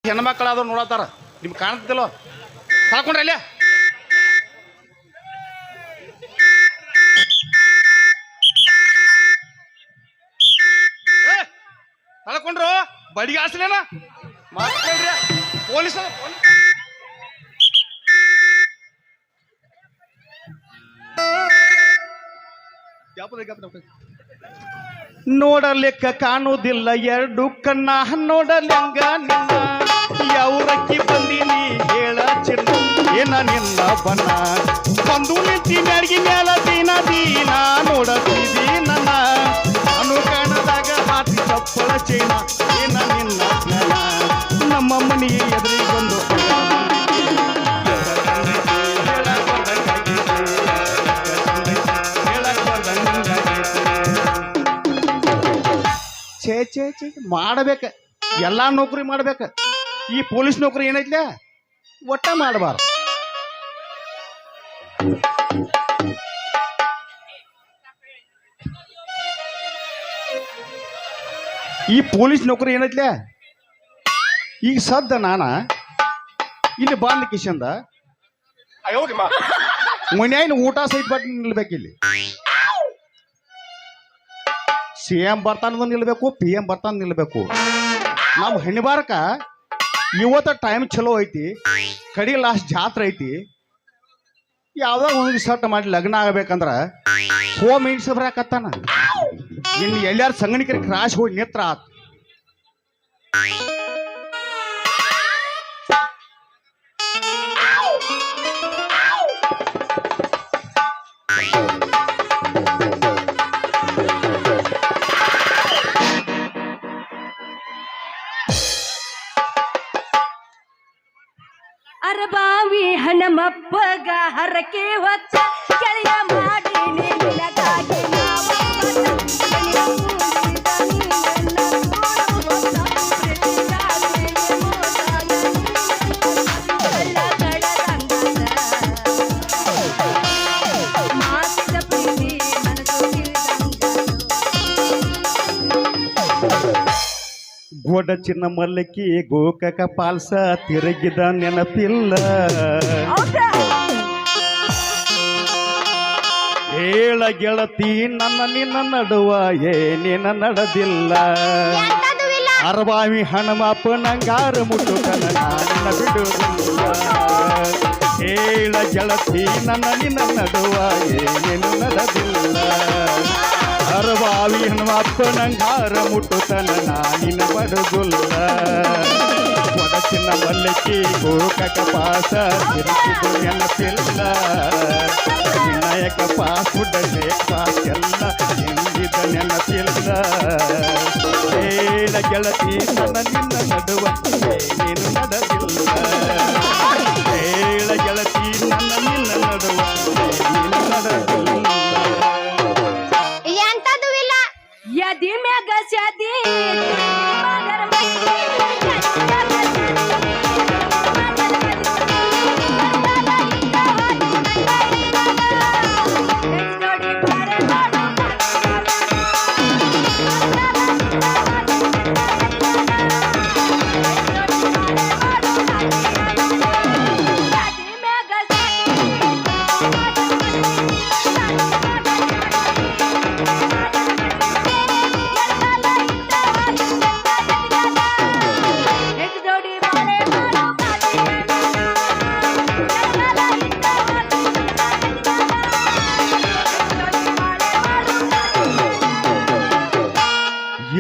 ಹೆಣ್ಮಕ್ಳಾದ್ರು ನೋಡತ್ತಾರ ನಿಮ್ಗೆ ಕಾಣ್ತಿಲ್ಲೋ ಕಳ್ಕೊಂಡ್ರೆ ಅಲ್ಲೇ ಕಳ್ಕೊಂಡ್ರು ಬಡಿಗೆ ಹಾಸ್ಲೇನ ಮಾತಾಡ್ರಿ ಪೊಲೀಸ್ ನೋಡಲಿಕ್ಕ ಕಾಣುವುದಿಲ್ಲ ಎರಡು ಕಣ್ಣ ನೋಡಲಿಂಗ ನಿನ್ನ ಯಾವ್ರಕ್ಕಿ ಬಂದೀನಿ ಹೇಳ ಚಿನ್ನ ಏನ ನಿನ್ನ ಬಣ್ಣ ಬಂದು ನಿಂತಿ ಮ್ಯಾಡ್ಗಿ ಮ್ಯಾಲ ದೀನ ದೀನ ನೋಡತೀವಿ ನನ್ನ ನಾನು ಕಾಣದಾಗ ಹಾತಿ ಚಪ್ಪಳ ಚೈನ ಏನ ನಿನ್ನ ಜ್ಞಾನ ನಮ್ಮ ಮನೆಗೆ ಎದುರಿಗೊಂದು ಛೇ ಛೇ ಛೇ ಮಾಡಬೇಕ ಎಲ್ಲಾ ನೌಕರಿ ಮಾಡ್ಬೇಕ ಈ ಪೊಲೀಸ್ ನೌಕರಿ ಏನೈತ್ಲ ಒಟ್ಟ ಮಾಡಬಾರ್ದು ಈ ಪೊಲೀಸ್ ನೌಕರಿ ಏನೈತ್ಲ ಈಗ ಸದ್ದ ನಾನ ಇಲ್ಲಿ ಬಂದ ಕಿಶಂದ ಮನ್ಯಾಗಿನ ಊಟ ಸಹಿತ ಬಟ್ ನಿಲ್ಬೇಕಿಲ್ಲಿ CM ಬರ್ತಾನ ನಿಲ್ಬೇಕು PM ಬರ್ತಾನ ನಿಲ್ಬೇಕು ನಾವು ಹೆಣ್ಣಿಬಾರಕ ಇವತ್ತ ಟೈಮ್ ಚಲೋ ಐತಿ ಕಡಿ ಲಾಸ್ಟ್ ಜಾತ್ರೆ ಐತಿ ಯಾವ್ದಾಗ ಒಂದು ಸಟ್ ಮಾಡಿ ಲಗ್ನ ಆಗಬೇಕಂದ್ರ ಹೋಮ್ ಮಿನಿಟ್ಸ್ ಬರಾಕತ್ತಾನ ಇನ್ನು ಎಲ್ಲಾರು ಸಂಗಣಿಕರಿಗೆ ಕ್ರಾಶ್ ಹೋಗಿ ನಿತ್ರ ಆತ್ ಅರಬಾವಿ ಹಣಮಪ್ಪಗ ಹರಕೆ ಹೊತ್ತ ಕೆಳೆಯ ಮಾಡಿ ನಿನಗಾಗಿ ಗೋಡ ಚಿನ್ನ ಮಲ್ಲಕ್ಕಿ ಗೋಕಕ ಪಾಲ್ಸ ತಿರುಗಿದ ನೆನಪಿಲ್ಲ ಹೇಳ ಗೆಳತಿ ನನ್ನ ನಿನ್ನ ನಡುವ ಏನೇನ ನಡೆದಿಲ್ಲ ಅರಬಾವಿ ಹಣಮಪ್ಪ ನಂಗಾರ ಮುಟ್ಟು ನನ್ನ ಬಿಡುವುದಿಲ್ಲ ಹೇಳ ಗೆಳತಿ ನನ್ನ ನಿನ್ನ ನಡುವ ಏನೇನು ನಡೆದಿಲ್ಲ ಅರಬಾವಿ ಹಣಮಪ್ಪ ನಂಗಾರ ಮುಟ್ಟುತನ ನಾನಿನ ಬಡಗುಲ್ಲ ಒಡಚಿನ ಮಲ್ಲಕ್ಕಿ ಗೋಕಕ ಪಾಸ ತಿರುಗಿದು ನೆನಪಿಲ್ಲ ವಿನಾಯಕ ಪಾಸ್ ಉಡಲೆ ಪಾಸ್ ಎಲ್ಲ ಎಂದಿದ ನೆನಪಿಲ್ಲ ಹೇಳ ಗೆಳತಿ ನನ್ನ ನಿನ್ನ ನಡುವ ಏನೇನು ನಡೆದಿಲ್ಲ ಹೇಳ ಗೆಳತಿ ನನ್ನ ನಿನ್ನ ನಡುವ ಏನೇನು ನಡೆದಿಲ್ಲ ಯದಿ ಮ್ಯಾಗ ಸ್ಯಾದಿ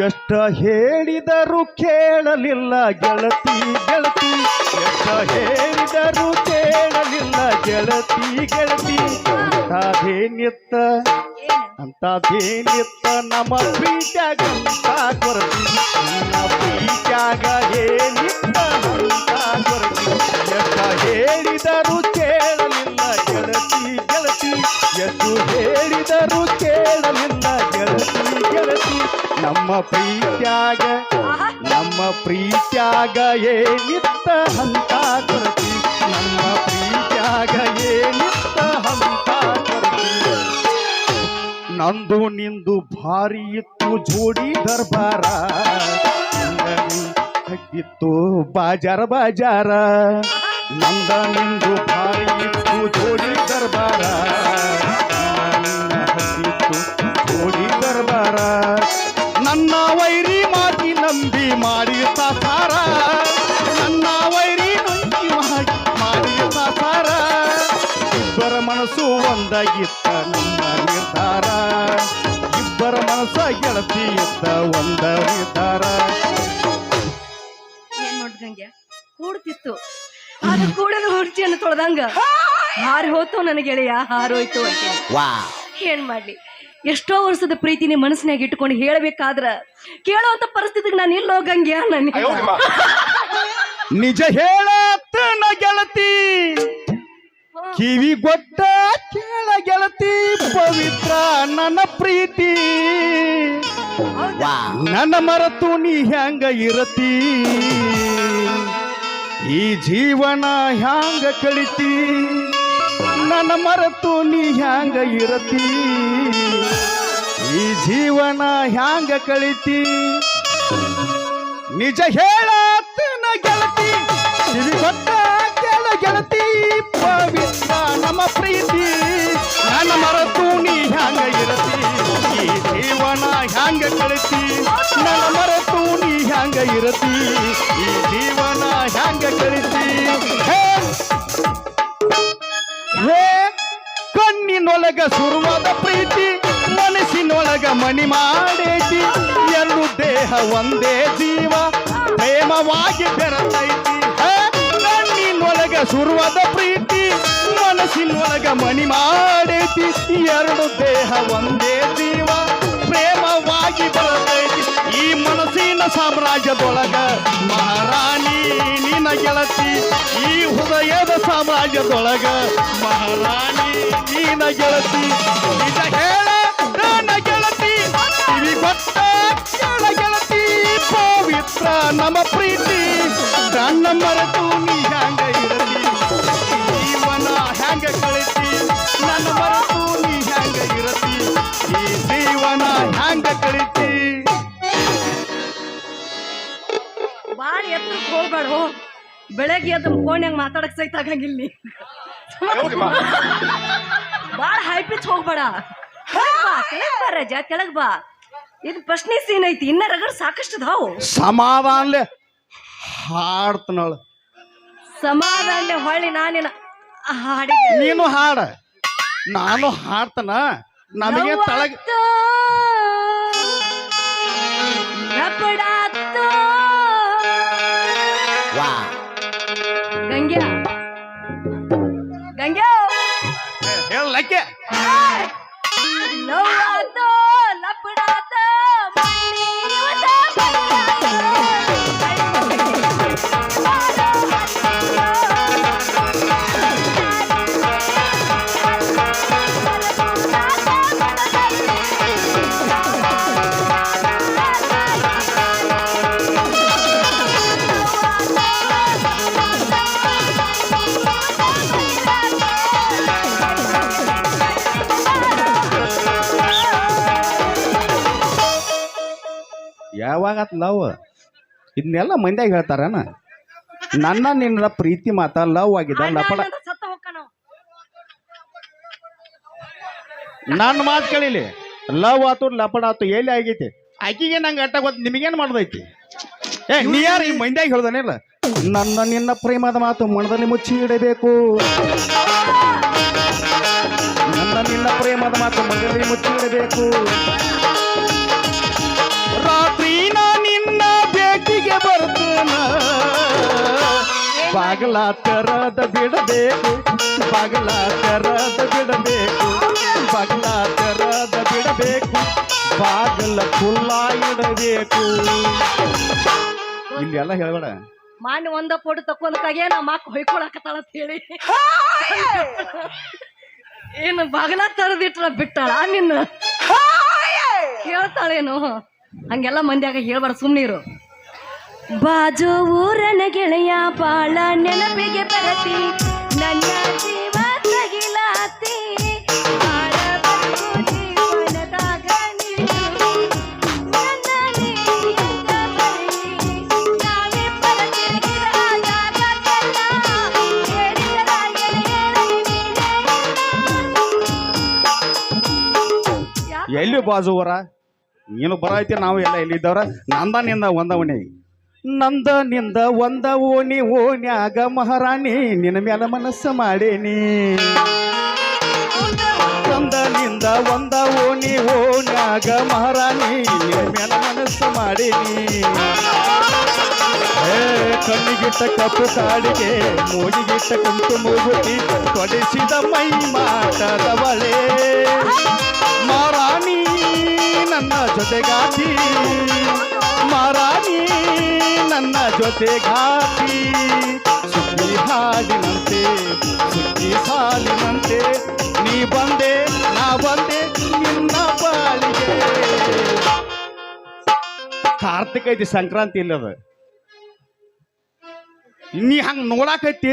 ಎಷ್ಟ ಹೇಳಿದರೂ ಕೇಳಲಿಲ್ಲ ಗೆಳತಿ ಗೆಳತಿ ಎಷ್ಟ ಹೇಳಿದರೂ ಕೇಳಲಿಲ್ಲ ಗೆಳತಿ ಗೆಳತಿ ಅಂತದೇನಿತ್ತ ನಮ್ಮ ಪ್ರೀತ್ಯಾಗ ಅಂತ ಕೊರತಿ ನಮ್ಮ ಪ್ರೀತ್ಯಾಗ ಏನಿತ್ತ ಅಂತ ಕೊರತಿ ಎಷ್ಟ ಹೇಳಿದರೂ ಕೇಳಲಿಲ್ಲ ಗೆಳತಿ ಗೆಳತಿ ಎಷ್ಟು ಹೇಳಿದರೂ ಕೇಳಲಿಲ್ಲ ಗೆಳತಿ ಗೆಳತಿ ನಮ್ಮ ಪ್ರೀತ್ಯಾಗ ಏನಿತ್ತ ಹಂತ ಕೊರತಿ ನಮ್ಮ ಪ್ರೀತ್ಯಾಗ ಏನಿತ್ತ ಹಂತ ಕೊರತಿ ನಂದು ನಿಂದು ಭಾರಿ ಇತ್ತು ಜೋಡಿ ದರ್ಬಾರ ಹಕ್ಕಿತ್ತು ಬಾಜಾರ ಬಾಜಾರ ನಂದ ನಿಂದು ಭಾರಿ ಇತ್ತು ಜೋಡಿ ದರ್ಬಾರ ಹಕ್ಕಿತ್ತು ಜೋಡಿ ದರ್ಬಾರ ನನ್ನ ವೈರಿ ಮಾತಿ ನಂಬಿ ಮಾಡಿ ಸಾರ ನನ್ನ ವೈರಿ ನಂಬಿ ಮಾಡಿ ಸಾರ ಇಬ್ಬರ ಮನಸ್ಸು ಒಂದಾಗಿತ್ತ ನಮ್ಮ ನಿರ್ಧಾರ ಇಬ್ಬರ ಮನಸ್ಸ ಗೆಳತಿ ಇದ್ದ ಒಂದ ನಿರ್ಧಾರ ಏನ್ ನೋಡ್ದಂಗೆ ಕೂಡ್ತಿತ್ತು ಅದು ಕೂಡದ ಹುಡ್ಚಿಯನ್ನು ತೊಳೆದಂಗ ಹಾರಿ ಹೋತು ನನ್ನ ಗೆಳೆಯ ಹಾರೋಯ್ತು ಅಂತ ಏನ್ ಮಾಡ್ಲಿ ಎಷ್ಟೋ ವರ್ಷದ ಪ್ರೀತಿನಿ ಮನಸ್ಸಿನಾಗ ಇಟ್ಕೊಂಡು ಹೇಳ್ಬೇಕಾದ್ರ ಕೇಳುವಂತ ಪರಿಸ್ಥಿತಿಗೆ ನಾನು ಇಲ್ಲಿ ಹೋಗಂಗ್ಯ ನನಗೆ ನಿಜ ಹೇಳತ್ತನ ಗೆಳತಿ ಕಿವಿ ಗೊತ್ತ ಕೇಳ ಗೆಳತಿ ಪವಿತ್ರ ನನ್ನ ಪ್ರೀತಿ ನನ್ನ ಮರೆತು ನೀ ಹ್ಯಾಂಗ ಇರತಿ ಈ ಜೀವನ ಹ್ಯಾಂಗ ಕಳಿತಿ ನನ್ನ ಮರೆತು ನೀ ಹ್ಯಾಂಗ ಇರತಿ ಈ ಜೀವನ ಹ್ಯಾಂಗ ಕಳಿತಿ ನಿಜ ಹೇಳತ್ತನ ಗೆಳತಿ ಕಿವಿ ಗೊತ್ತ ಕೇಳ ಗೆಳತಿ ಪವಿತ್ರ ನಮ್ಮ ಪ್ರೀತಿ ನನ್ನ ಮರೆತು ನೀ ಹ್ಯಾಂಗ ಇರತಿ ಈ ಜೀವನ ಹ್ಯಾಂಗ ಕಳಿತಿ ನನ್ನ ಮರೆತು ನೀ ಹ್ಯಾಂಗ ಇರತಿ ಈ ಜೀವನ ಹ್ಯಾಂಗ ಕಳಿತಿ ಹೇ ಕಣ್ಣಿನೊಳಗ ಸುರುವಾದ ಪ್ರೀತಿ ಮನಸ್ಸಿನೊಳಗ ಮಣಿ ಮಾಡೇತಿ ಎರಡು ದೇಹ ಒಂದೇ ಜೀವ ಪ್ರೇಮವಾಗಿ ಬೆರತೈತಿ ಕಣ್ಣಿನೊಳಗ ಸುರುವಾದ ಪ್ರೀತಿ ಮನಸ್ಸಿನೊಳಗ ಮಣಿ ಮಾಡೇತಿ ಎರಡು ದೇಹ ಒಂದೇ ಜೀವ ಪ್ರೇಮವಾಗಿ ಬೆರತೈತಿ ಈ ಮನಸ್ಸಿನ ಸಾಮ್ರಾಜ್ಯದೊಳಗ ಮಹಾರಾಣಿ ನಿನ್ನ ಗೆಳತಿ ಈ ಹೃದಯದ ಸಾಮ್ರಾಜ್ಯದೊಳಗ ಮಹಾರಾಣಿ ನಿನ್ನ ಗೆಳತಿ ನಿಜ ಹೇಳ ನನ್ನ ಗೆಳತಿ ಕಿವಿ ಗೊತ್ತ ಕೇಳ ಗೆಳತಿ ಪವಿತ್ರ ನಮ್ಮ ಪ್ರೀತಿ ನನ್ನ ಮರೆತು ನೀ ಹ್ಯಾಂಗ ಇರತಿ ಜೀವನ ಹ್ಯಾಂಗ ಕಳಿತಿ ನನ್ನ ಮರೆತು ನೀ ಹ್ಯಾಂಗ ಇರತಿ ಈ ಜೀವನ ಹ್ಯಾಂಗ ಕಳಿತಿ ಬಾಳ ಎತ್ತರಕ್ಕೆ ಹೋಗ್ಬೇಡ ಬೆಳಗ್ಗೆ ಎದ್ದು ಫೋನ್ಯಾಗ ಮಾತಾಡಕ್ ಸಹಿತ ಆಗಂಗಿಲ್ಲ ಬಾಳ ಹೈ ಪಿಚ್ ಹೋಗ್ಬೇಡ ರಜ ಕೆಳಗ್ ಬಾ ಇದು ಪ್ರಶ್ನೆ ಸೀನ್ ಐತಿ ಇನ್ನ ರಗಡ್ ಸಾಕಷ್ಟು ಅದಾವು ಸಮಾಧಾನ್ಲೆ ಹಾಡ್ತನಳ ಸಮಾಧಾನ ಹೊಳ್ಳಿ ನಾನೇನ ಹಾಡಿ ನೀನು ಹಾಡ ನಾನು ಹಾಡ್ತನ ನನಗೆ ತಳಗ ಗಂಗ್ಯಾ ಗಂಗ್ಯಾ ಹೇಳಕ್ಕೆ ಲವ್ವಾತೋ ಲಪಡಾತೋ ಯಾವಾಗ ಲವ್ ಇದನ್ನೆಲ್ಲ ಮಂದ್ಯಾಗ ಹೇಳ್ತಾರನ ನನ್ನ ನಿನ್ನ ಪ್ರೀತಿ ಮಾತ ಲವ್ ಆಗಿದೆ ಲಪಡ ನನ್ನ ಮಾತು ಕೇಳಿಲಿ ಲವ್ ಆತು ಲಪಡ ಆತು ಎಲ್ಲಿ ಆಗೈತಿ ಆಕಿಗೆ ನಂಗೆ ಅಟ್ಟ ಗೊತ್ತು ನಿಮಗೇನು ಮಾಡ್ದೈತಿ ನೀ ಯಾರು ಈ ಮಂದ್ಯಾಗ ಹೇಳ್ದಾನಿಲ್ಲ ನನ್ನ ನಿನ್ನ ಪ್ರೇಮದ ಮಾತು ಮನದಲ್ಲಿ ಮುಚ್ಚಿ ಇಡಬೇಕು ನನ್ನ ನಿನ್ನ ಪ್ರೇಮದ ಮಾತು ಮನದಲ್ಲಿ ಮುಚ್ಚಿ ಇಡಬೇಕು ರಾತ್ರಿ ನಿನ್ನ ಭೇಟಿಗೆ ಬರ್ತೇನ ಬಾಗಲ ತೆರದ ಬಿಡಬೇಕು ಬಾಗಲ ತೆರದ ಬಿಡಬೇಕು ಬಾಗಲ ತೆರದ ಬಿಡಬೇಕು ಬಾಗಲ ಖುಲ್ಲ ಇಡಬೇಕು ಇಲ್ಲಿ ಎಲ್ಲ ಹೇಳ್ಬೇಡ ಮಾನ್ಯ ಒಂದ ಫೋಟೋ ತಕೊಂಡಾಗೆ ನಮ್ಮ ಅಕ್ಕ ಹೊಯ್ಕೊಳಕತ್ತಾಳ ಅಂತ ಹೇಳಿ ಏನು ಬಾಗಲ ತರದಿಟ್ರ ಬಿಟ್ಟಾಳ ನಿನ್ನ ಹೇಳ್ತಾಳೇನು ಹಂಗೆಲ್ಲ ಮಂದ್ಯಾಗ ಹೇಳ್ಬಾರ ಸುಮ್ನೀರು ಬಾಜು ಊರನ ಗೆಳೆಯ ಬಾಳ ನೆನಪಿಗೆ ಬರತಿ ನನ್ನ ಜೀವ ತಗಿಲಾತಿ ಬಾಳ ಬದುಕು ಜೀವನದಾಗ ನೀನು ನನ್ನ ನೀಯಂಗ ಬರಲಿ ನಾವೇ ಎಲ್ಲಿ ಬಾಜುವರ ನೀನು ಬರೈತಿ ನಾವು ಎಲ್ಲ ಎಲ್ಲಿದ್ದವ್ರ ನಂದ ನಿಂದ ಒಂದವಣಿ ನಂದ ನಿಂದ ಒಂದ ಓಣಿ ಓಣ್ಯಾಗ ಮಹಾರಾಣಿ ನಿನ್ನ ಮ್ಯಾಲ ಮನಸ್ಸು ಮಾಡೇನಿ ನಂದ ನಿಂದ ಒಂದ ಓಣಿ ಓಣ್ಯಾಗ ಮಹಾರಾಣಿ ನಿನ್ನ ಮ್ಯಾಲ ಮನಸ್ಸು ಮಾಡೇನಿ ಕಣ್ಣಿಗಿಟ್ಟ ಕಪ್ಪು ಕಾಡಿಗೆ ಮೂಗಿಗಿಟ್ಟ ಕುಂಟು ಮೂಗುತಿ ತೊಡಿಸಿದ ಮೈ ಮಾಟದವಳೆ ಮಾರಾಣಿ ನನ್ನ ಜೊತೆಗಾತಿ ಮಾರಾಣಿ ನನ್ನ ಜೊತೆಗಾತಿ ಸುಗ್ಗಿ ಹಾಡಿನಂತೆ ಸುಗ್ಗಿ ಸಾಲಿನಂತೆ ನೀ ಬಂದೆ ನಾ ಬಂದೆ ನಿನ್ನ ಬಾಳಿಗೆ ಕಾರ್ತಿಕ ಐತಿ ಸಂಕ್ರಾಂತಿ ಇಲ್ಲದ ನೀ ಹಂಗ ನೋಡಾಕೈತಿ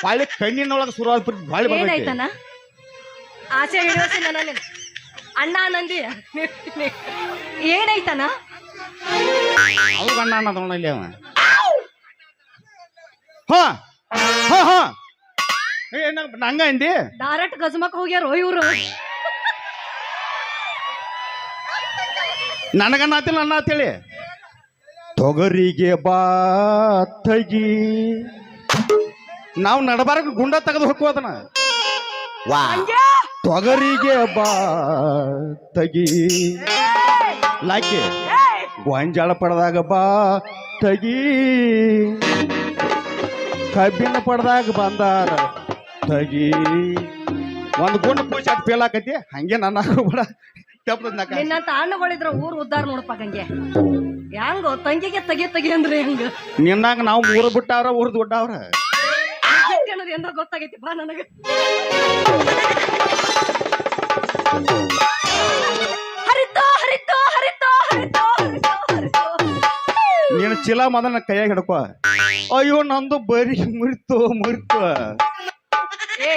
ಬಾಳಿ ಕಣ್ಣಿನೊಳಗೆ ಶುರುವಾದ ಬಾಳಿ ಬರ್ತೈತಿ ಏನಾಯ್ತನ ಆಸೆ ಹಿಡಿಯೋಸಿಲ್ಲ ನನಗೆ ಅಣ್ಣ ನಂದಿ ಏನಾಯ್ತನ ಅವ್ರ ಅಣ್ಣ ಅನ್ನೋದವನ ಇಲ್ಲಿ ಅವ ಹಾ ಹಾ ಹಾ ನಂಗ ಅಂದಿ ಡೈರೆಕ್ಟ್ ಗಜಮಕ್ ಹೋಗ್ಯಾರೋ ಇವ್ರು ನನಗನ್ನತಿಲ್ಲ ಅನ್ನ ಅಂತೇಳಿ ತೊಗರಿಗೆ ಬಾ ತಗಿ ನಾವು ನಡಬಾರಕ ಗುಂಡ ತೆಗೆದು ಹೊಕ್ಕೋದನ ತೊಗರಿಗೆ ಬಾ ತಗಿ ಲಾಕಿ ಗೊಂಜಾಳ ಪಡೆದಾಗ ಬಾ ತಗಿ ಕಬ್ಬಿನ ಪಡೆದಾಗ ಬಂದಾರ ತಗಿ ಒಂದು ಗುಂಡ ಪೂಜೆ ಅದು ಫೇಲ್ ಆಕೈತಿ ಹಂಗೆ ನನ್ನ ಕೂಡ ನಿನ್ನಂತ ಹಣ್ಣುಗಳಿದ್ರ ಊರ್ ಉದ್ದಾರ ನೋಡಪ್ಪ ಹಂಗೆ ಹೆಂಗೋ ತಂಗಿಗೆ ತೆಗಿ ಅಂದ್ರೆ ಹೆಂಗ ನಿನ್ನಾಗ ನಾವು ಮೂರು ಬಿಟ್ಟವ್ರ ಊರ್ ದೊಡ್ಡವ್ರ ಅನ್ನೋದು ಎಂದ ಗೊತ್ತಾಗೈತಿ ಬಾ ನನಗೆ ಹರಿತೋ ಹರಿತೋ ಹರಿತೋ ಹರಿತೋ ಹರಿತೋ ನೀನು ಚೀಲ ಮೊದಲ ಕೈಯಾಗ ಹಿಡ್ಕೋ ಅಯ್ಯೋ ನಂದು ಬರೀ ಮುರಿತು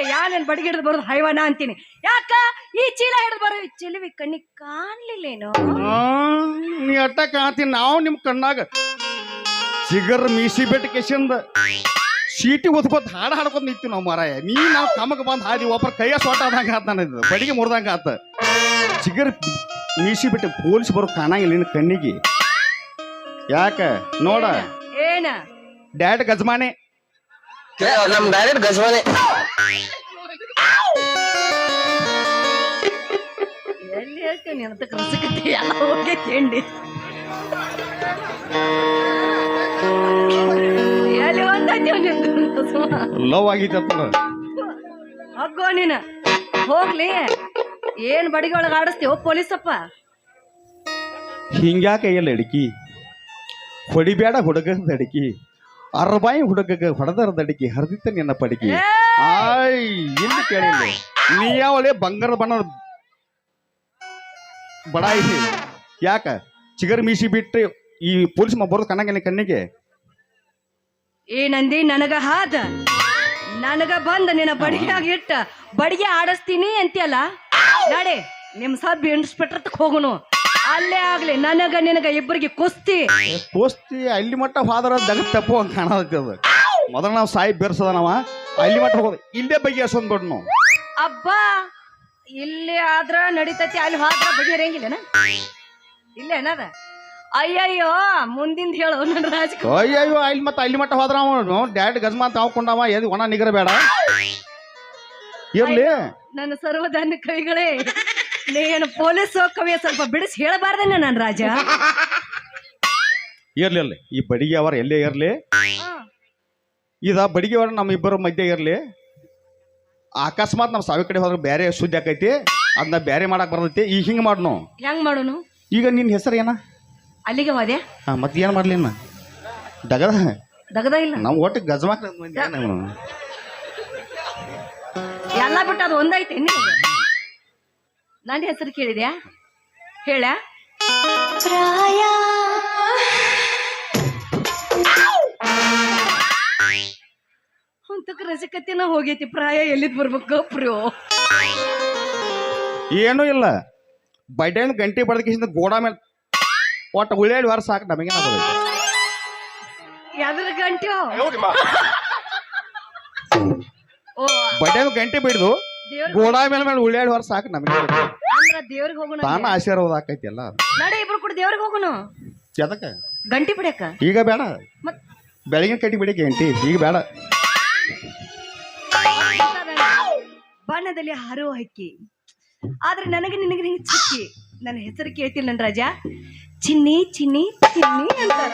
ಯಾನೇನ್ ಬಡಿಗೆ ಹಿಡಿದು ಬರೋದು ಹೈವಾನ ಅಂತೀನಿ ಯಾಕ ಈ ಚೀಲ ಹಿಡಿದು ಬರೋ ಚಿಲುವಿ ಕಣ್ಣಿಗೆ ಕಾಣ್ಲಿಲ್ಲೇನೋ ನೀ ಅಟ್ಟ ಕಾಣ್ತೀನಿ ನಾವು ನಿಮ್ ಕಣ್ಣಾಗ ಸಿಗರ್ ಮೀಸಿ ಬೆಟ್ಟ ಕೆಸಿಂದ ಸೀಟಿ ಒದ್ಕೋತ ಹಾಡ್ಕೋತ ನಿಂತೀವಿ ನಾವು ಮಾರಾಯ ನೀ ನಾವು ಕಮಕ್ ಬಂದ್ ಹಾದಿ ಒಬ್ಬರ ಕೈಯ ಸೊಟ್ಟ ಆದಂಗ ಆತ ನನಗೆ ಬಡಿಗೆ ಮುರಿದಂಗ ಆತ ಸಿಗರ್ ಮೀಸಿ ಬಿಟ್ಟು ಪೊಲೀಸ್ ಬರೋ ಕಾಣಂಗಿಲ್ಲ ನಿನ್ನ ಕಣ್ಣಿಗೆ ಯಾಕ ನೋಡ ಏನ ಡ್ಯಾಡ್ ಗಜಮಾನೆ ನಮ್ ಡೈರೆಕ್ಟ್ ಗಜವಾನೆ ಎಲ್ಲಿ ಹೇಳ್ತೇನೆ ಅಂತ ಕಲ್ಸಕತ್ತಿ ಎಲ್ಲ ಹೋಗಿ ತಿಂಡಿ ಎಲ್ಲಿ ಲವ್ ಆಗಿತ್ತಪ್ಪ ಅಗ್ಗೋ ನೀನ ಹೋಗ್ಲಿ ಏನ್ ಬಡಿಗೊಳಗ ಆಡಿಸ್ತೀವ ಪೊಲೀಸಪ್ಪ ಹಿಂಗ್ಯಾಕ ಎಲ್ಲ ಅಡಿಕಿ ಹೊಡಿಬೇಡ ಹುಡುಗದ ಅಡಿಕಿ ಅರ್ಬಾಯಿ ಹುಡುಗ ಹೊಡೆದರದ ಅಡಿಕೆ ಹರಿದಿತ್ತ ನಿನ್ನ ಪಡಿಕೆ ಆಯ್ ಇಲ್ಲಿ ಕೇಳಿಲ್ಲ ನೀ ಯಾವಳೆ ಬಂಗಾರ ಬಣ್ಣದ ಬಡಾಯಿ ಯಾಕ ಚಿಗರ್ ಮೀಸಿ ಬಿಟ್ಟು ಈ ಪೊಲೀಸ್ ಬರೋದು ಕಣ್ಣಂಗಿಲ್ಲ ಕಣ್ಣಿಗೆ ಏನಂದಿ ನನಗ ಹಾದ ನನಗ ಬಂದ ನಿನ್ನ ಬಡಿಗೆ ಇಟ್ಟ ಬಡಿಗೆ ಆಡಿಸ್ತೀನಿ ಅಂತೀಯಲ್ಲ ನಾಡೆ ನಿಮ್ ಸಬ್ ಇನ್ಸ್ಪೆಕ್ಟರ್ ಹೋಗುನು ಅಲ್ಲೇ ಆಗ್ಲಿ ನನಗ ನಿನಗ ಇಬ್ಬರಿಗೆ ಕುಸ್ತಿ ಅಲ್ಲಿ ಮಟ್ಟ ಹೋದ್ರ ದಗ ತಪ್ಪು ಹಂಗ ಕಾಣತದ ಮೊದಲ ನಾವು ಸಾಯಿ ಬೆರ್ಸದ ನಾವ ಅಲ್ಲಿ ಮಟ್ಟ ಹೋಗೋದು ಇಲ್ಲೇ ಬಗೆಹರಿಸೋದ್ ಬಿಡ್ ನಾವು ಅಬ್ಬಾ ಇಲ್ಲಿ ಆದ್ರ ನಡಿತೈತಿ ಅಲ್ಲಿ ಹೋದ್ರ ಬಗೆಹರಿಯಂಗಿಲ್ಲನ ಇಲ್ಲ ಏನದ ಅಯ್ಯಯ್ಯೋ ಮುಂದಿಂದ ಹೇಳು ನನ್ನ ರಾಜಕುಮಾರ ಅಯ್ಯಯ್ಯೋ ಅಲ್ಲಿ ಮಟ್ಟ ಹೋದ್ರ ಅವ ಡ್ಯಾಡ್ ಗಜಮಾ ಅಂತ ಹಾಕೊಂಡವ ಎದ್ ಒಣ ನಿಗರ ಬೇಡ ಇರ್ಲಿ ನನ್ನ ಸರ್ವಧಾನ್ಯ ಕೈಗಳೇ ನೀನು ಪೊಲೀಸ್ ಕವಿಯ ಸ್ವಲ್ಪ ಬಿಡಿಸಿ ಹೇಳಬಾರ್ದೇನೆ ನನ್ನ ರಾಜ ಇರ್ಲಿ ಈ ಬಡಿಗೆ ಅವರ ಎಲ್ಲೇ ಇರ್ಲಿ ಇದ ಬಡಿಗೆ ಅವರ ನಮ್ಮ ಇಬ್ಬರ ಮಧ್ಯೆ ಇರ್ಲಿ ಅಕಸ್ಮಾತ್ ನಮ್ಮ ಸಾವಿ ಕಡೆ ಹೋದ್ರೆ ಬೇರೆ ಸುದ್ದಿ ಆಕೈತಿ ಅದನ್ನ ಬೇರೆ ಮಾಡಕ್ ಬರ್ತೈತಿ ಈಗ ಹಿಂಗ ಮಾಡ್ನು ಹೆಂಗ್ ಮಾಡೋನು ಈಗ ನಿನ್ ಹೆಸರು ಏನ ಅಲ್ಲಿಗೆ ಹೋದೆ ಮತ್ತೆ ಏನ್ ಮಾಡ್ಲಿ ದಗದ ದಗದ ಇಲ್ಲ ನಾವು ಒಟ್ಟು ಗಜಮಾಕ್ ಎಲ್ಲ ಬಿಟ್ಟು ಅದು ಒಂದೈತೆ ನನ್ನ ಹೆಸರು ಕೇಳಿದ್ಯಾ ಹೇಳ ಅಂತಕ ರಸಿಕತೆನ ಹೋಗೈತಿ ಪ್ರಾಯ ಎಲ್ಲಿದ್ ಬರ್ಬೇಕು ಪ್ರಿಯೋ ಏನೂ ಇಲ್ಲ ಬಡ್ಡೆ ಗಂಟೆ ಬಡ್ದಕ್ಕಿಂತ ಗೋಡಾ ಮೇಲೆ ಒಟ್ಟು ಉಳ್ಳೇಳಿ ವಾರ ಸಾಕು ನಮಗೇನ ಯಾವ್ದ್ರ ಗಂಟೆ ಓ ಬಡ್ಡೆ ಗಂಟೆ ಬಿಡ್ದು ದೇವ್ರಿಗೆ ಗೋಡಾ ಮೇಲೆ ಉಳ್ಳಾಡಿ ಹೊರ ಸಾಕು ನಮಗೆ ಅಂದ್ರ ದೇವ್ರಿಗೆ ಹೋಗೋಣ ತಾನ ಆಶೀರ್ವಾದ ಆಕೈತಿ ಎಲ್ಲ ನಡೆ ಇಬ್ರು ಕೂಡ ದೇವ್ರಿಗೆ ಹೋಗೋಣ ಎದಕ್ಕ ಗಂಟಿ ಬಿಡಕ ಈಗ ಬೇಡ ಮತ್ ಬೆಳಗಿನ ಕಟ್ಟಿ ಬಿಡಿ ಗಂಟಿ ಈಗ ಬೇಡ ಬಣ್ಣದಲ್ಲಿ ಹಾರುವ ಹಕ್ಕಿ ಆದ್ರೆ ನನಗೆ ನಿನಗೆ ನಿಂಗೆ ಚಿಕ್ಕಿ ನನ್ನ ಹೆಸರು ಕೇಳ್ತೀನಿ ನನ್ ರಾಜ ಚಿನ್ನಿ ಚಿನ್ನಿ ಚಿನ್ನಿ ಅಂತಾರ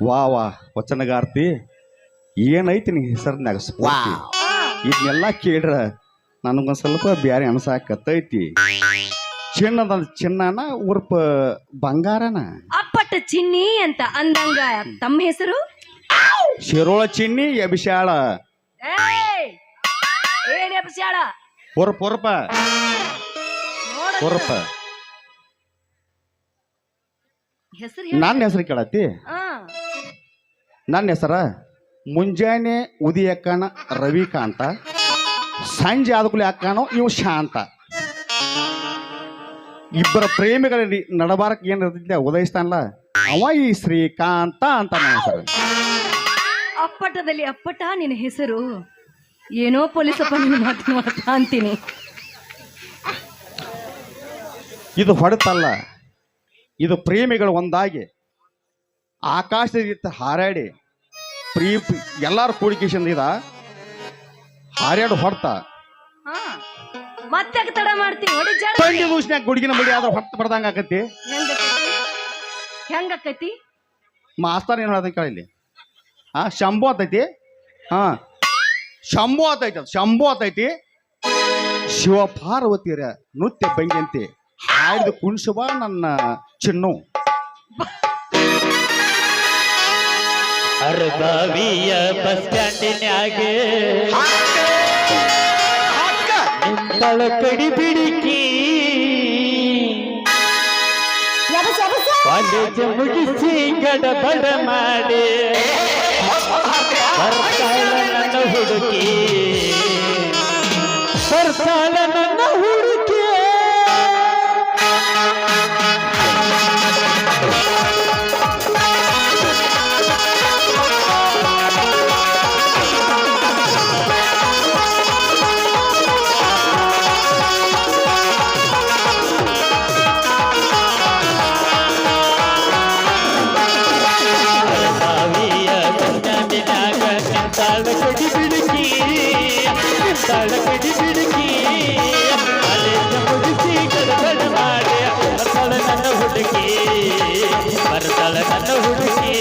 ವಾ ವಾ ವಚನಗಾರ್ತಿ ಏನೈತಿ ನೀ ಹೆಸರಿನಾಗ ಇದನ್ನೆಲ್ಲ ಕೇಳ್ರ ನನಗೊಂದ್ ಸ್ವಲ್ಪ ಬ್ಯಾರೆ ಅನ್ಸಾಕತ್ತೈತಿ ಚಿನ್ನನ ಉರ್ಪ ಬಂಗಾರನ ಅಪ್ಪಟ ಚಿನ್ನಿ ಅಂತ ಅಂದಂಗ ತಮ್ಮ ಹೆಸರು ಶಿರೋಳ ಚಿನ್ನಿ ಅಭಿಷಾಳ ಏನ್ ಎಬ್ಸ್ಯಾಳ ಉರ್ಪ ಉರ್ಪ ಉರ್ಪ ಹೆಸರು ನನ್ನ ಹೆಸರು ಕೇಳತ್ತಿ ನನ್ನ ಹೆಸರ ಮುಂಜಾನೆ ಉದಿಯಕ್ಕನ ರವಿಕಾಂತ ಸಂಜೆ ಆದಕೂಲೆ ಅಕ್ಕನೋ ಇವು ಶಾಂತ ಇಬ್ಬರ ಪ್ರೇಮಿಗಳ ನಡಬಾರಕ್ ಏನ್ ಇರ್ತೈತಿ ಉದಯಿಸ್ತಾನಲ್ಲ ಅವ ಈ ಶ್ರೀಕಾಂತ ಅಂತ ನನ್ನ ಹೆಸರು ಅಪ್ಪಟದಲ್ಲಿ ಅಪ್ಪಟ ನಿನ್ನ ಹೆಸರು ಏನೋ ಪೊಲೀಸಪ್ಪ ನಿನ್ನ ಮಾತು ಮಾಡ್ತಾ ಅಂತೀನಿ ಇದು ಹೊಡೆತಲ್ಲ ಇದು ಪ್ರೇಮಿಗಳು ಒಂದಾಗಿ ಆಕಾಶದ ಹಾರಾಡಿ ಎಲ್ಲಾರು ಕೂಡಿಕೇಶನ್ ಇದ ಹಾರ್ಯಾಡು ಹೊಡ್ತ ಮತ್ತೆ ತಡ ಮಾಡ್ತೀನಿ ಹೊಡಿ ಜಡ ತಂಡಿ ದೂಷ್ನ್ಯಾಗ ಗುಡುಗಿನ ಮುಡಿ ಆದ್ರೆ ಹೊಟ್ಟು ಬಡ್ದಂಗ ಆಕತಿ ಹೆಂಗಕ್ಕತಿ ಮಾಸ್ತರ್ ಏನ್ ಹೇಳ್ದ ಕೇಳಿಲ್ಲಿ ಶಂಭು ಆತೈತಿ ಶಂಭು ಆತೈತಿ ಅದು ಶಂಭು ಆತೈತಿ ಶಿವ ಪಾರ್ವತಿಯರ ನೃತ್ಯ ಭಂಗಿಯಂತೆ ಹಾಡಿದ ಕುಣಿಸುವ ನನ್ನ ಚಿನ್ನು ಅರ್ಬಾವಿಯ ಬಸ್ ಸ್ಟ್ಯಾಂಡಿನ್ಯಾಗ ನಿಂತಳ ಕಡಿ ಬಿಡಿಕಿ ಕಾಲೇಜ್ ಮುಗಿಸಿ ಗಡಬಡ ಮಾಡಿ ಬರ್ತಾಳ ನನ್ನ ಹುಡುಕಿ ಬರ್ತಾಳ ನನ್ನ ಹುಡುಕಿ ತಳಕಡಿ ಬಿಡುಕಿ ಕಾಲೇಜ ಮುಗಿಸಿ ಗಡಬಡ ಮಾಡಿ ಬರ್ತಾಳ ನನ್ನ ಹುಡುಗಿ ಬರ್ತಾಳ ನನ್ನ ಹುಡುಗಿ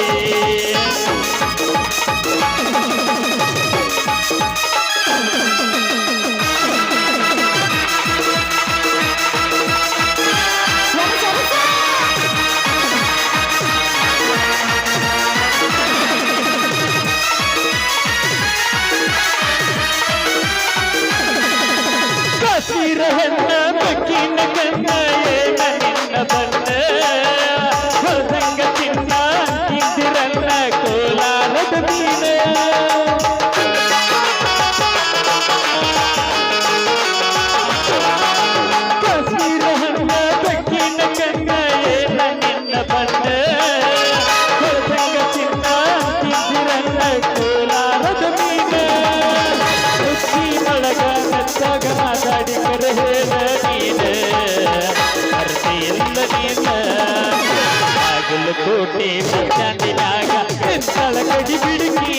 ಹೆಣ್ಣ ಬಕ್ಕಿನ ಕಣ್ಣ ಏನ ನಿನ್ನ ಬಣ್ಣ ಹೊಸಂಗ ಚಿನ್ನ ಇದ್ದಿರಲ್ಲ ಕೋಲಾರದ ಮೀನ ಕಾಶ್ಮೀರ ಹೆಣ್ಣ ಬಕ್ಕಿನ ಕಣ್ಣ ಏನ ನಿನ್ನ ಬಣ್ಣ ಹೊಸಂಗ ಚಿನ್ನ ಇದ್ದಿರಲ್ಲ ಕೋಲಾರದ ಮೀನ ಒಳಗ ನಚ್ಚಾಗ ಮಾತಾಡಿ ಕರೆ ಹೇಳ ನೀನ ಅರ್ತಿಯಿಲ್ಲ ನೀನ ಬಾಗಲಕೋಟೆ ಬಸ್ಟ್ಯಾಂಡಿನಾಗ ನಿಂತಳ ಕಡಿ ಬಿಡುಕಿ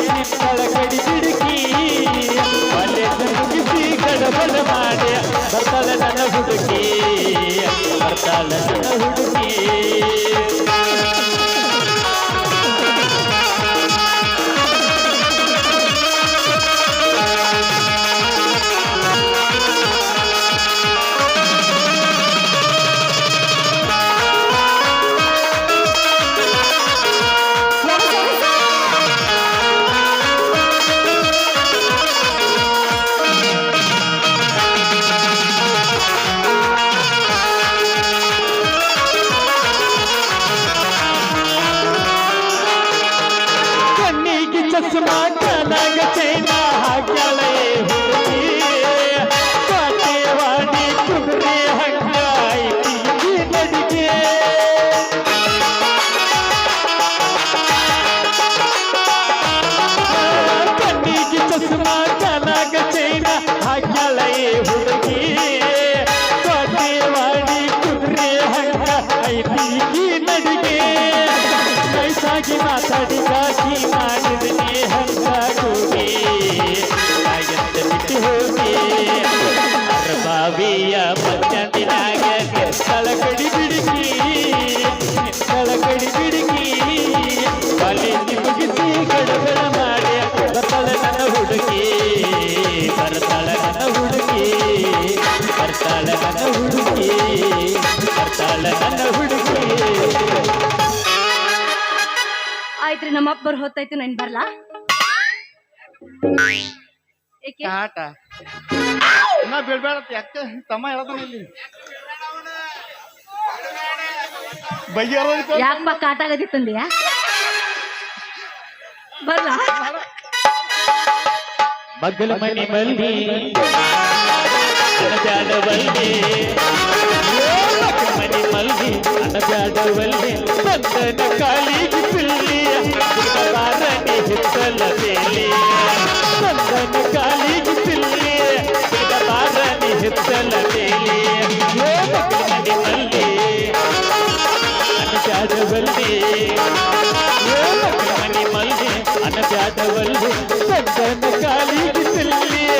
ನಿಂತಳ ಕಡಿ ಬಿಡುಕಿ ಕಾಲೇಜ್ ಮುಗಿಸಿ ಗಡಬಡ ಮಾಡಿ ಬರ್ತಾಳ ನನ್ನ ಹುಡುಗಿ ಬರ್ತಾಳ ನನ್ನ ಹುಡುಗಿ ಚಸ್ಮಾ ಕನಗ ಚೈನ ಹಾಕ್ಯಾಳೆ ಹುಡುಗಿ ಕಾಟೇವಾಡಿ ಕುದುರೆ ಹಂಗ ಐತಿ ನಡಿಗೆ ಕಣ್ಣಿಗೆ ಚಸ್ಮಾ ಕನಗ ಮಿಕ್ಕಿ ಮಾತಾಡಿ ಗಾಸಿ ಮಾಡಿದನೆ ಹಂಗ ಕೂಗಿ ಎಂತ ಬಿಟ್ಟು ಹೋಗಿ ಬಾವಿಯ ಮಧ್ಯದಿನಾಗ ನಿಂತಳ ಕಡಿ ಬಿಡುಕಿ ಕಾಲೇಜಿ ಮುಗಿಸಿ ಗಡಗಡ ಮಾಡಿ ಬರ್ತಾಳ ನನ್ನ ಹುಡುಗಿ ಬರ್ತಾಳ ನನ್ನ ಹುಡುಗಿ ಬರ್ತಾಳ ನನ್ನ ಹುಡುಗಿ ಬರ್ತಾಳ ನನ್ನ ಹುಡುಗಿ. ಆಯ್ತ್ರಿ ನಮ್ಮ ಅಪ್ಪ ಬರ್ ಹೊತ್ತಾಯ್ತು ನನ್ ಬರ್ಲಾ ಏಕೆ ಆಟ ನಾ ಬೀಳ್ಬೇಡತ್ತ ಯಾಕ ತಮ್ಮ ಹೇಳ್ತಾನ ಇಲ್ಲಿ ಬೈಯಾರ ಯಾಕಪ್ಪ ಕಾಟಾಗದಿತ್ತಂದ್ಯಾ ಬರ್ಲಾ ಮಗ್ಗಲ ಮನೆ ಮಲ್ಲಿ ಅನಬ್ಯಾಡವಲ್ಲಿ ಮಗ್ಗಲ ಮನೆ ಮಲ್ಲಿ ಅನಬ್ಯಾಡವಲ್ಲಿ ಬಂದನ ಕಾಲಿಗೆ ಪಿಲ್ಲಿಯ ಬಾರನೆ ಹಿತ್ತಲ ಬೇಲಿ ಬಂದನ ಕಾಲಿಗೆ ಪಿಲ್ಲಿಯ ಬಾರನೆ ಹಿತ್ತಲ ಬೇಲಿ ಮಗ್ಗಲ ಮನೆ ಮಲ್ಲಿ ಅನಬ್ಯಾಡವಲ್ಲಿ ಮನೆ ಮಲ್ಲಿ ಅನಬ್ಯಾಡವಲ್ಲಿ ಬಂದನ ಕಾಲಿಗೆ ಪಿಲ್ಲಿಯ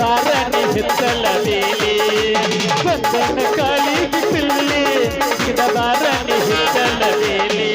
ಬಾರನೆ ಹಿತ್ತಲ ಬೇಲಿ ಬಂದನ ಕಾಲಿಗೆ ಪಿಲ್ಲಿ ಬಾರನೆ ಹಿತ್ತಲ ಬೇಲಿ.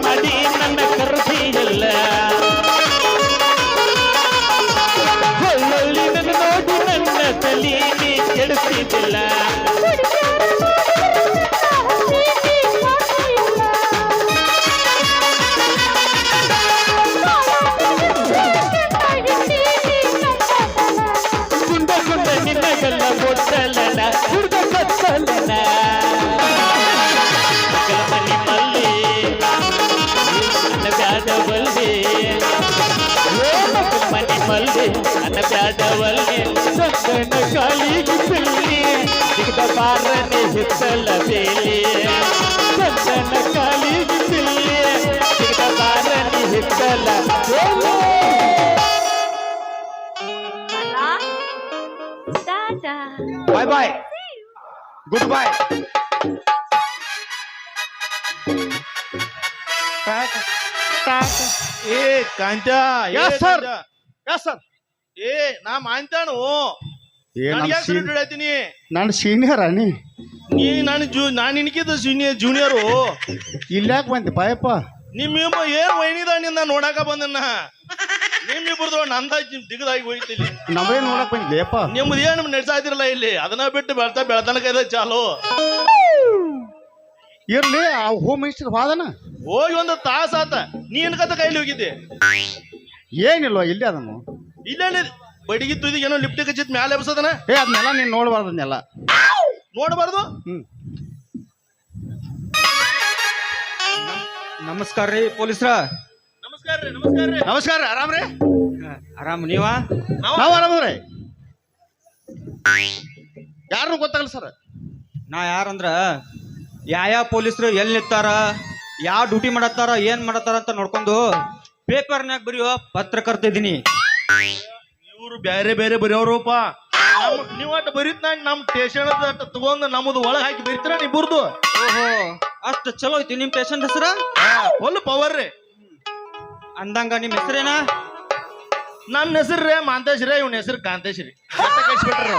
ಮಾಡಿ ನನ್ನ ಕರ್ದಿಯಲ್ಲ ಹೊಳ್ಳೊಳ್ಳಿ ನನ್ನ ನೋಡಿ ನನ್ನ ತಲೆ ನೀ ಕೆಡಿಸಿದಿಲ್ಲ ಗುಂಡ ಗುಂಡ ನಿನ್ನಗಲ್ಲ ಮೊಟ್ಟಲನ ಹುಡುಗ ಕತ್ತಲನ ಮನೆ ಮಲ್ಲಿ ಬ್ಯಾಡವಲ್ಲಿ ಮನೆ ಮಲ್ಲಿ ಅನ್ನ ಬ್ಯಾಡವಲ್ಲಿ ಸಂದನ ಕಾಲಿಗೆ ಪಿಲ್ಲಿ ಸಿಗದ ಬಾರನೆ ಹಿತ್ತಲ ಬೇಲಿ ಸಂದನ ಕಾಲಿಗೆ ಪಿಲ್ಲಿ ಸಿಗದ ಬಾರನೆ ಹಿತ್ತಲ ಬೇಲಿ. ಬಾಯ್ ಬಾಯ್ ಗುಡ್ ಬಾಯ್ ಏ ಕಾಂತ ಯಸ್ ಸರ್ ಯಸ್ ಸರ್ ಏ ನಾ ಮಾಂತಾನು ಏ ಹೇಳ್ತೀನಿ ನಾನು ಸೀನಿಯರ್ ನೀ ನೀ ನಾನು ನಿನಕಿದ್ದ ಜೂನಿಯರು ಇಲ್ಯಾಕೆ ಬಂದೆ ಪಾಯಪ್ಪ ನಿಮ್ಮಿಬ್ಬ ಏನ್ ವೈನಿದ ನಿನ್ನ ನೋಡಾಕ ಬಂದನ್ನ ನಿಮ್ಮಿಬ್ರದು ನಂದ ದಿಗದಾಗಿ ಹೋಯ್ತಿಲ್ಲಿ ನಾವೇ ನೋಡಕ್ ಬಂದ್ಲೇಪ್ಪ ನಿಮ್ದು ಏನು ನಡೆಸಾತಿರಲ್ಲ ಇಲ್ಲಿ ಅದನ್ನ ಬಿಟ್ಟು ಬೆಳ್ತನಕ ಇದೆ ಚಾಲು ಇರ್ಲಿ ಆ ಹೋಮ್ ಮಿನಿಸ್ಟರ್ ಹೋದನ ಹೋಗಿ ಒಂದು ತಾಸ ಆತ ನೀನ್ ಕತ್ತ ಕೈಲಿ ಹೋಗಿದ್ದೆ ಏನಿಲ್ವ ಇಲ್ಲಿ ಅದನ್ನು ಇಲ್ಲ ಬಡಿಗೆ ತುದಿಗೆ ಏನೋ ಲಿಫ್ಟ್ ಕಚ್ಚಿತ್ ಮ್ಯಾಲೆ ಎಬ್ಸದನ ಏ ಅದನ್ನೆಲ್ಲ ನೀನ್ ನೋಡ್ಬಾರ್ದನ್ನೆಲ್ಲ ನೋಡಬಾರ್ದು. ನಮಸ್ಕಾರ ರೀ ಪೊಲೀಸ್ರ. ನಮಸ್ಕಾರ ರೀ ನಮಸ್ಕಾರ ರೀ ನಮಸ್ಕಾರ ಆರಾಮ್ರಿ ಆರಾಮ್ ನೀವ? ನಾವು ಆರಾಮ್ರಿ ಯಾರನ್ನು ಗೊತ್ತಾಗಲ್ಲ ಸರ್. ನಾ ಯಾರಂದ್ರ ಯಾವ ಪೊಲೀಸ್ರು ಎಲ್ಲಿ ನಿಂತಾರ ಯಾವ ಡ್ಯೂಟಿ ಮಾಡತ್ತಾರ ಏನ್ ಮಾಡತ್ತಾರ ಅಂತ ನೋಡ್ಕೊಂಡು ಪೇಪರ್ನಾಗ ಬರೆಯೋ ಪತ್ರಕರ್ತ ಇದೀನಿ. ಇವ್ರು ಬೇರೆ ಬೇರೆ ಬರೆಯೋರಪ್ಪ. ನೀವ್ ಅಟ್ ಬರೀತ್ ನಮ್ ಸ್ಟೇಷನ್ ತಗೊಂಡ್ ನಮ್ಮದು ಒಳಗ್ ಹಾಕಿ ಬರೀತೀರ ಇಬ್ಬರದು. ಓಹೋ ಅಷ್ಟು ಚಲೋ ಐತಿ ನಿಮ್ ಪೇಷಂಟ್ ಹೆಸರ? ಫುಲ್ ಪವರ್ ರೀ. ಅಂದಂಗ ನಿಮ್ ಹೆಸರೇನ? ನನ್ನ ಹೆಸರು ರೇ ಮಾಂತೇಶ್ ರೇ, ಇವನ ಹೆಸರು ಕಾಂತೇಶ್ ರೀ. ಕಳಿಸ್ಬಿಟ್ರಿ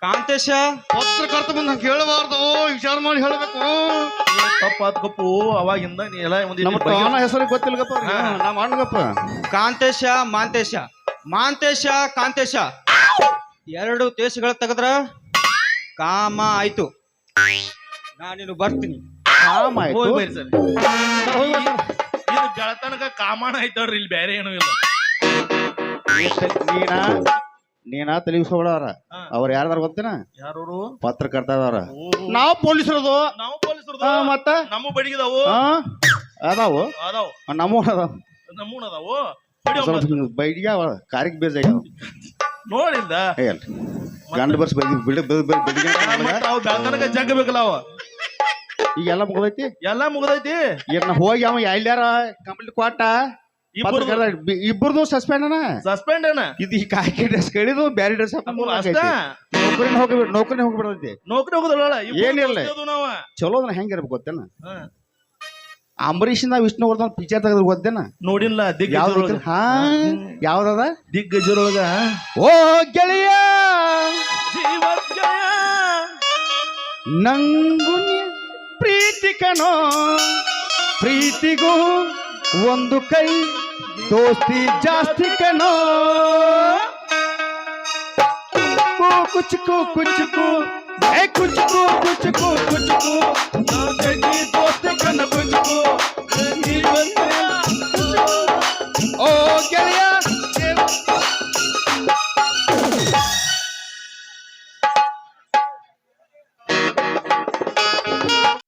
ಕಾಂತೇಶ. ಪತ್ರಕರ್ತ ಬಂದ ಕೇಳಬಾರ್ದು, ವಿಚಾರ ಮಾಡಿ ಹೇಳ್ಬೇಕು. ಕಪ್ಪು ಅವಾಗಿಂದ ನೀ ಎಲ್ಲ ನಮ್ಮ ಹೆಸರು ಗೊತ್ತಿಲ್ಲಗಪ್ಪ ನಮ್ಮ ಅಣ್ಣಗಪ್ಪ. ಕಾಂತೇಶ ಮಾಂತೇಶ, ಮಾಂತೇಶ ಕಾಂತೇಶ ಎರಡು ದೇಶಗಳ ತೆಗದ್ರ ಕಾಮ ಆಯ್ತು. ನಾನಿನ್ನು ಬರ್ತೀನಿ. ಹೋಗಿ ಬರ್ರಿ ಸರ್. ಇದು ಬೆಳತನಕ ಕಾಮಣ ಆಯ್ತವ್ರಿ, ಇಲ್ಲಿ ಬೇರೆ ಏನೂ ಇಲ್ಲ. ನೀನ ತಲೆಗಿಸ್ಕೊಬೇಡವ್ರ. ಅವ್ರ ಯಾರ್ದಾರ ಗೊತ್ತೇನ? ಯಾರು? ಪತ್ರಕರ್ತ ಅದಾರ. ನಾವು ಪೊಲೀಸರದು. ನಾವು ಪೊಲೀಸರದು. ಮತ್ತ ನಮ್ಮ ಬಡಿಗಿದಾವು. ಅದಾವು ಅದಾವ ನಮ್ಮೂ ಅದಾವ ನಮೂನ್ ಅದಾವು ಹೊಡಿ ಬೈಡಿಗೆ ಕಾರಿಗೆ ಬೇಜ ಆಗ್ಯಾವ ನೋಡಿಂದ ಗಂಡ ಬರ್ಸ್ ಅವು ಬೆಳ್ತನಕ ಜಗ್ಗಬೇಕಲ್ಲ ಅವ ಈಗೆಲ್ಲ ಮುಗ್ದೈತಿ ಎಲ್ಲಾ ಮುಗ್ದೈತಿ ಏನ್ ಹೋಗಿ ಅವ ಎಲ್ಲಾರ ಕಂಪ್ಲೀಟ್ ಕೊಟ್ಟ ಇಬ್ಬರದು ಸಸ್ಪೆಂಡ್ ಅನ ಸಸ್ಪೆಂಡ್ ಏನ ಇದು ಈ ಕಾಕಿ ಡ್ರೆಸ್ ಕಡಿದು ಬ್ಯಾರಿ ಡ್ರೆಸ್ ಅಷ್ಟ ನೌಕರಿನ ಹೋಗಿಬಿಡತೈತಿ ನೌಕರಿ ಹೋಗುದಲ್ಲ ಏನಿಲ್ಲ. ನಾವ ಚಲೋ ಅದನ್ನ ಹೆಂಗಿರ್ಬೇಕು ಗೊತ್ತೇನ ಅಂಬರೀಷಿಂದ ವಿಷ್ಣುವರ್ಧನ್ ಪಿಕ್ಚರ್ ತೆಗೆದ್ರೆ ಗೊತ್ತೇನ ನೋಡಿಲ್ಲ ಯಾವ್ದು ಹಾ ಯಾವ್ದದ ದಿಗ್ಗಜರೊಳಗ ಓ ಗೆಳೆಯ ಜೀವಜ್ಜಯ ನಂಗು ಪ್ರೀತಿ ಕಣೋ ಪ್ರೀತಿಗೂ ಒಂದು ಕೈ ದೋಸ್ತಿ ಜಾಸ್ತಿ ಕಣೋ ಕುಚುಕು ಕುಚುಕು ಕುಚುಕು ಕುಚುಕು ಕುಚುಕು